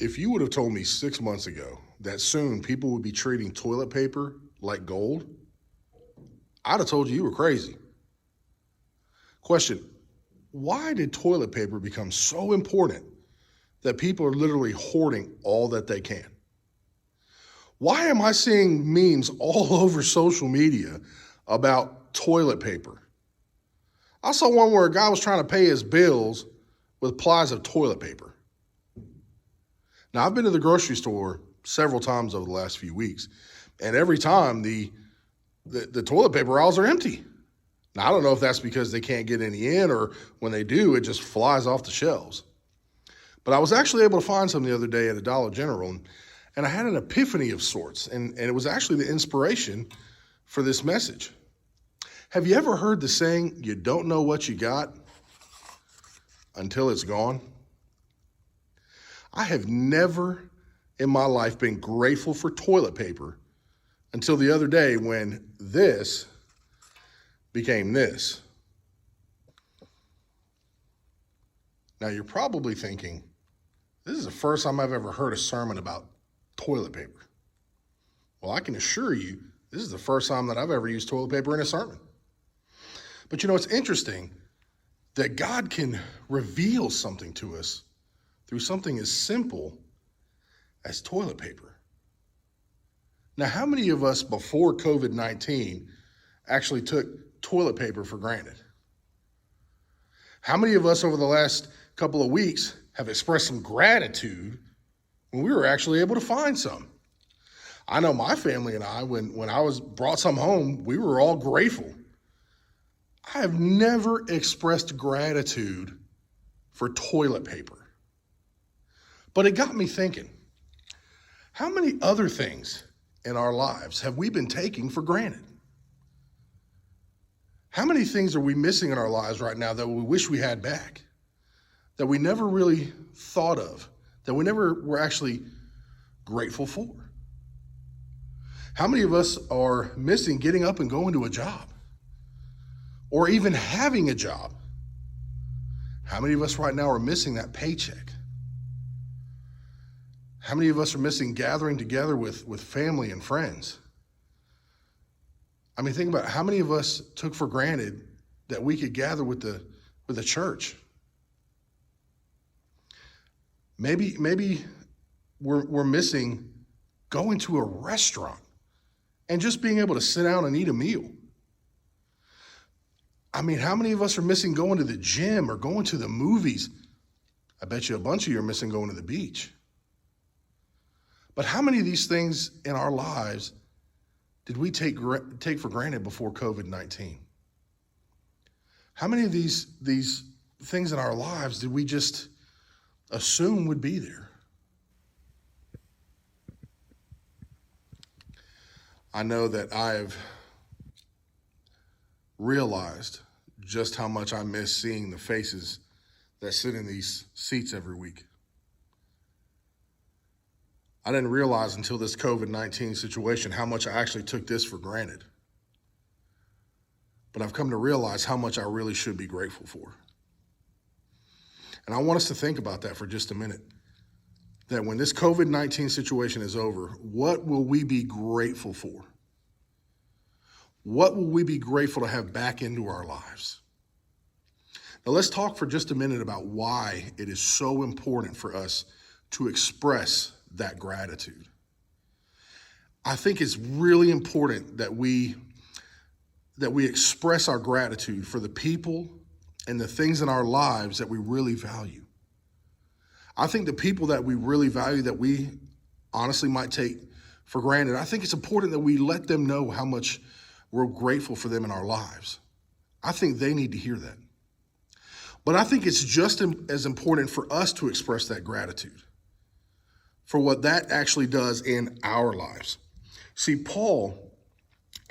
If you would have told me 6 months ago that soon people would be treating toilet paper like gold, I'd have told you were crazy. Question, why did toilet paper become so important that people are literally hoarding all that they can? Why am I seeing memes all over social media about toilet paper? I saw one where a guy was trying to pay his bills with plies of toilet paper. Now, I've been to the grocery store several times over the last few weeks, and every time the toilet paper aisles are empty. Now, I don't know if that's because they can't get any in, or when they do, it just flies off the shelves. But I was actually able to find some the other day at a Dollar General, and I had an epiphany of sorts, and it was actually the inspiration for this message. Have you ever heard the saying, you don't know what you got until it's gone? I have never in my life been grateful for toilet paper until the other day when this became this. Now you're probably thinking, this is the first time I've ever heard a sermon about toilet paper. Well, I can assure you, this is the first time that I've ever used toilet paper in a sermon. But you know, it's interesting that God can reveal something to us through something as simple as toilet paper. Now, how many of us before COVID-19 actually took toilet paper for granted? How many of us over the last couple of weeks have expressed some gratitude when we were actually able to find some? I know my family and I, when I was brought some home, we were all grateful. I have never expressed gratitude for toilet paper. But it got me thinking, how many other things in our lives have we been taking for granted? How many things are we missing in our lives right now that we wish we had back, that we never really thought of, that we never were actually grateful for? How many of us are missing getting up and going to a job, or even having a job? How many of us right now are missing that paycheck? How many of us are missing gathering together with family and friends? I mean, think about how many of us took for granted that we could gather with the church. Maybe we're missing going to a restaurant and just being able to sit down and eat a meal. I mean, how many of us are missing going to the gym or going to the movies? I bet you a bunch of you are missing going to the beach. But how many of these things in our lives did we take for granted before COVID-19? How many of these things in our lives did we just assume would be there? I know that I've realized just how much I miss seeing the faces that sit in these seats every week. I didn't realize until this COVID-19 situation how much I actually took this for granted. But I've come to realize how much I really should be grateful for. And I want us to think about that for just a minute. That when this COVID-19 situation is over, what will we be grateful for? What will we be grateful to have back into our lives? Now let's talk for just a minute about why it is so important for us to express that gratitude. I think it's really important that we express our gratitude for the people and the things in our lives that we really value. I think the people that we really value, that we honestly might take for granted, I think it's important that we let them know how much we're grateful for them in our lives. I think they need to hear that. But I think it's just as important for us to express that gratitude for what that actually does in our lives. See, Paul,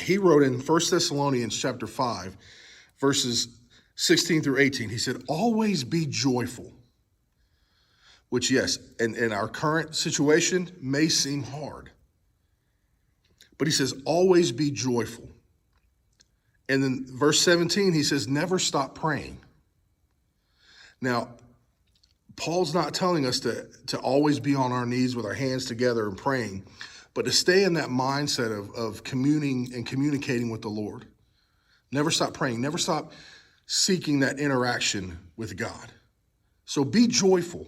he wrote in 1 Thessalonians chapter 5, verses 16 through 18, he said, always be joyful, which, yes, in our current situation may seem hard. But he says, always be joyful. And then verse 17, he says, never stop praying. Now, Paul's not telling us to always be on our knees with our hands together and praying, but to stay in that mindset of communing and communicating with the Lord. Never stop praying. Never stop seeking that interaction with God. So be joyful.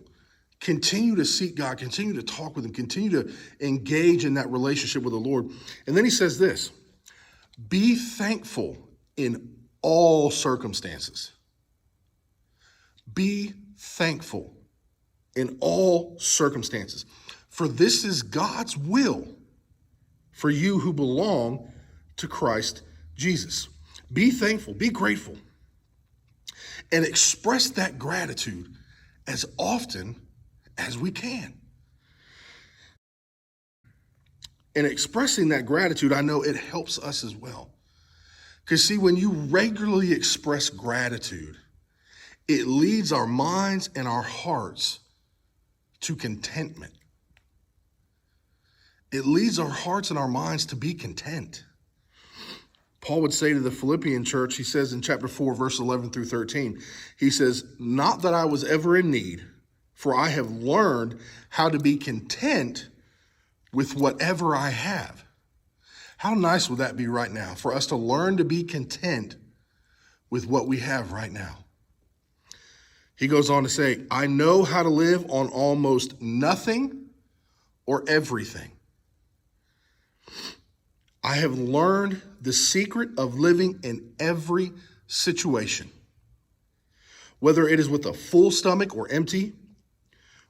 Continue to seek God. Continue to talk with him. Continue to engage in that relationship with the Lord. And then he says this, be thankful in all circumstances. Be thankful in all circumstances. For this is God's will for you who belong to Christ Jesus. Be thankful, be grateful, and express that gratitude as often as we can. And expressing that gratitude, I know it helps us as well. Because see, when you regularly express gratitude, it leads our minds and our hearts to contentment. It leads our hearts and our minds to be content. Paul would say to the Philippian church, he says in chapter 4, verse 11 through 13, he says, not that I was ever in need, for I have learned how to be content with whatever I have. How nice would that be right now for us to learn to be content with what we have right now? He goes on to say, I know how to live on almost nothing or everything. I have learned the secret of living in every situation, whether it is with a full stomach or empty,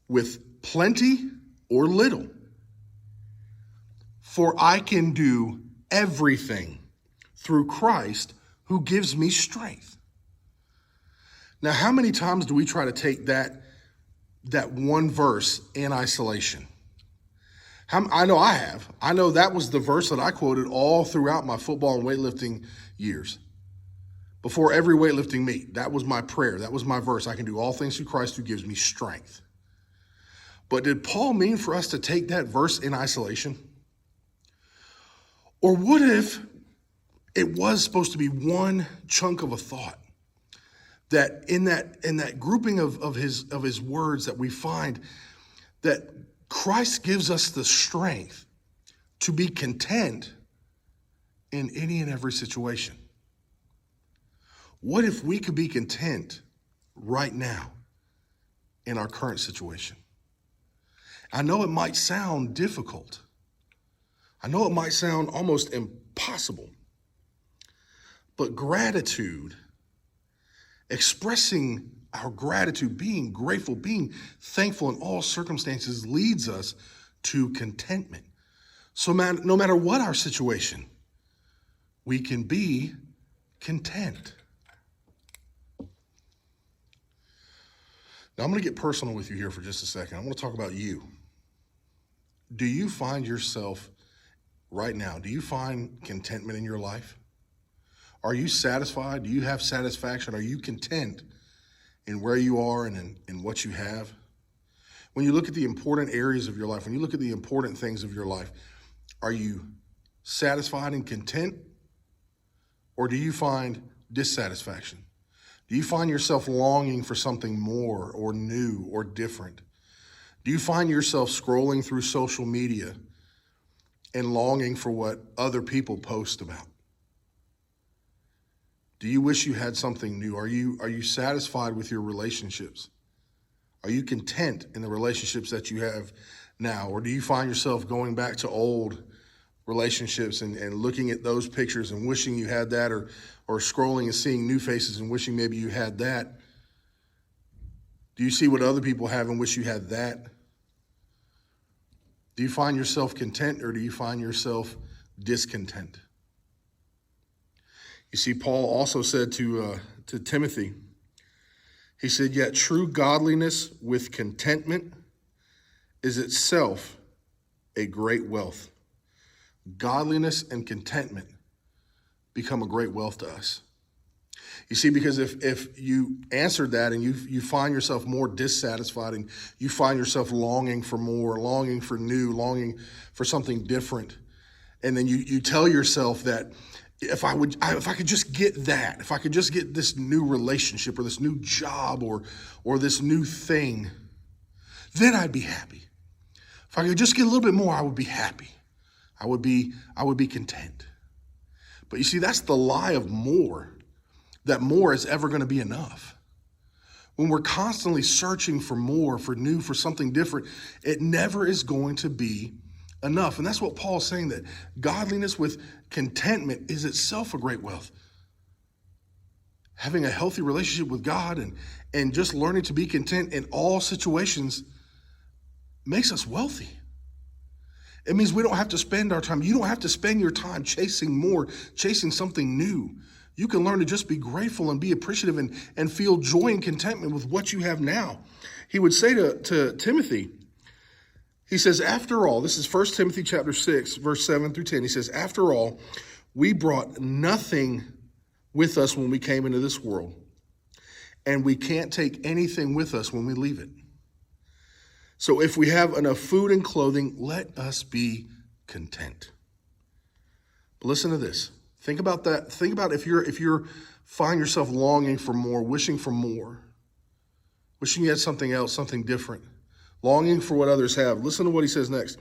with plenty or little. For I can do everything through Christ who gives me strength. Now, how many times do we try to take that one verse in isolation? I know I have. I know that was the verse that I quoted all throughout my football and weightlifting years. Before every weightlifting meet, that was my prayer. That was my verse. I can do all things through Christ who gives me strength. But did Paul mean for us to take that verse in isolation? Or what if it was supposed to be one chunk of a thought? That in that grouping of his words that we find that Christ gives us the strength to be content in any and every situation. What if we could be content right now in our current situation? I know it might sound difficult. I know it might sound almost impossible. But gratitude, expressing our gratitude, being grateful, being thankful in all circumstances leads us to contentment. So no matter what our situation, we can be content. Now I'm going to get personal with you here for just a second. I want to talk about you. Do you find yourself right now, do you find contentment in your life? Are you satisfied? Do you have satisfaction? Are you content in where you are and in what you have? When you look at the important areas of your life, when you look at the important things of your life, are you satisfied and content? Or do you find dissatisfaction? Do you find yourself longing for something more or new or different? Do you find yourself scrolling through social media and longing for what other people post about? Do you wish you had something new? Are you satisfied with your relationships? Are you content in the relationships that you have now? Or do you find yourself going back to old relationships and looking at those pictures and wishing you had that, or scrolling and seeing new faces and wishing maybe you had that? Do you see what other people have and wish you had that? Do you find yourself content, or do you find yourself discontent? You see, Paul also said to Timothy, he said, yet true godliness with contentment is itself a great wealth. Godliness and contentment become a great wealth to us. You see, because if you answered that and you find yourself more dissatisfied and you find yourself longing for more, longing for new, longing for something different, and then you tell yourself that if I could just get that, if I could just get this new relationship or this new job or this new thing, then I'd be happy. If I could just get a little bit more, I would be happy. I would be content. But you see, that's the lie of more, that more is ever going to be enough. When we're constantly searching for more, for new, for something different, it never is going to be enough. And that's what Paul's saying, that godliness with contentment is itself a great wealth. Having a healthy relationship with God and just learning to be content in all situations makes us wealthy. It means we don't have to spend our time. You don't have to spend your time chasing more, chasing something new. You can learn to just be grateful and be appreciative and feel joy and contentment with what you have now. He would say to Timothy, he says, after all, this is 1 Timothy chapter 6, verse 7 through 10. He says, after all, we brought nothing with us when we came into this world, and we can't take anything with us when we leave it. So if we have enough food and clothing, let us be content. But listen to this. Think about that. Think about if you're find yourself longing for more, wishing for more, wishing you had something else, something different, longing for what others have. Listen to what he says next.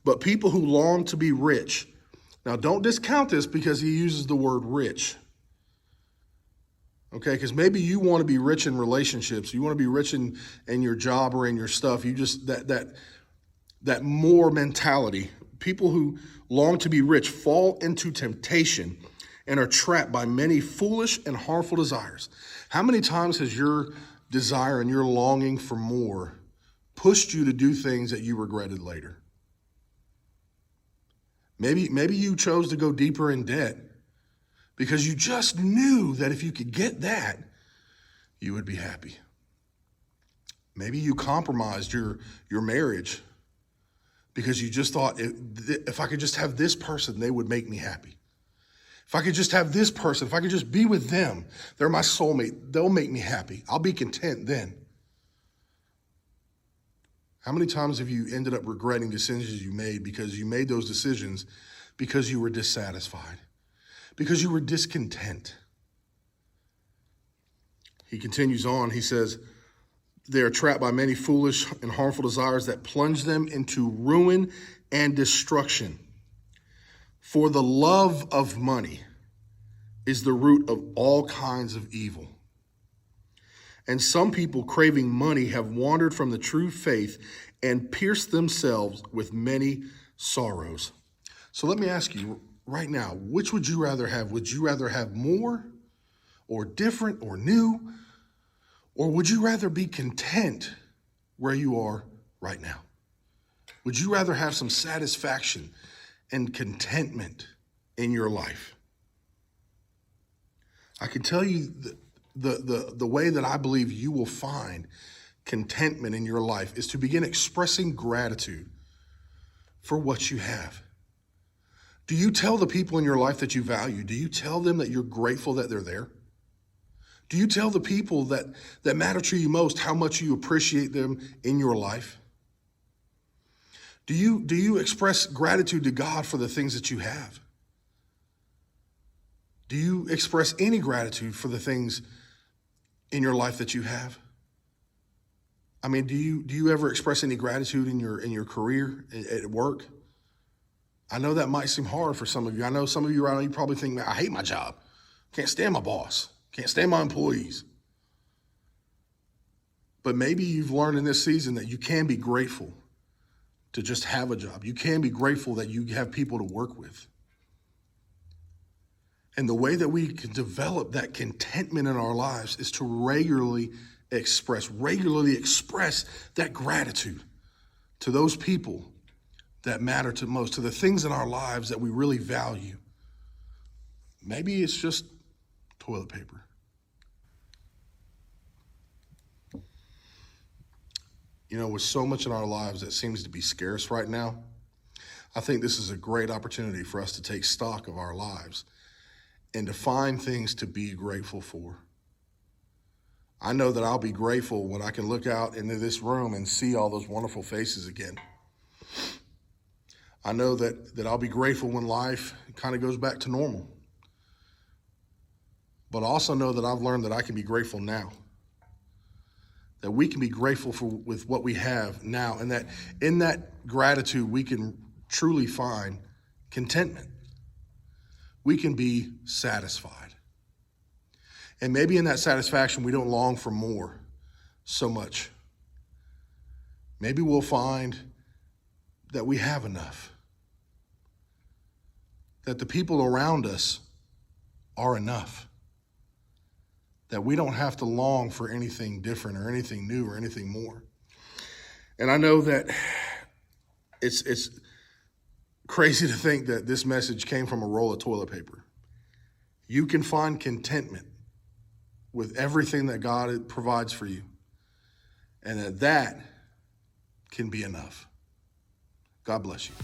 But people who long to be rich. Now, don't discount this because he uses the word rich. Okay, because maybe you want to be rich in relationships. You want to be rich in your job or in your stuff. You just, that more mentality. People who long to be rich fall into temptation and are trapped by many foolish and harmful desires. How many times has your desire and your longing for more pushed you to do things that you regretted later? Maybe you chose to go deeper in debt because you just knew that if you could get that, you would be happy. Maybe you compromised your marriage because you just thought, if I could just have this person, they would make me happy. If I could just have this person, if I could just be with them, they're my soulmate, they'll make me happy. I'll be content then. How many times have you ended up regretting decisions you made because you made those decisions because you were dissatisfied, because you were discontent? He continues on, he says, they are trapped by many foolish and harmful desires that plunge them into ruin and destruction. For the love of money is the root of all kinds of evil. And some people craving money have wandered from the true faith and pierced themselves with many sorrows. So let me ask you right now, which would you rather have? Would you rather have more or different or new? Or would you rather be content where you are right now? Would you rather have some satisfaction and contentment in your life? I can tell you the way that I believe you will find contentment in your life is to begin expressing gratitude for what you have. Do you tell the people in your life that you value? Do you tell them that you're grateful that they're there? Do you tell the people that matter to you most how much you appreciate them in your life? Do you express gratitude to God for the things that you have? Do you express any gratitude for the things in your life that you have? I mean, do you ever express any gratitude in your career, at work? I know that might seem hard for some of you. I know some of you right now, you probably think, man, I hate my job. Can't stand my boss. Can't stand my employees. But maybe you've learned in this season that you can be grateful to just have a job. You can be grateful that you have people to work with. And the way that we can develop that contentment in our lives is to regularly express that gratitude to those people that matter to most, to the things in our lives that we really value. Maybe it's just toilet paper. You know, with so much in our lives that seems to be scarce right now, I think this is a great opportunity for us to take stock of our lives and to find things to be grateful for. I know that I'll be grateful when I can look out into this room and see all those wonderful faces again. I know that I'll be grateful when life kind of goes back to normal. But I also know that I've learned that I can be grateful now. that we can be grateful for with what we have now, and that in that gratitude we can truly find contentment. We can be satisfied. And maybe in that satisfaction we don't long for more so much. Maybe we'll find that we have enough, that the people around us are enough, that we don't have to long for anything different or anything new or anything more. And I know that it's crazy to think that this message came from a roll of toilet paper. You can find contentment with everything that God provides for you, and that can be enough. God bless you.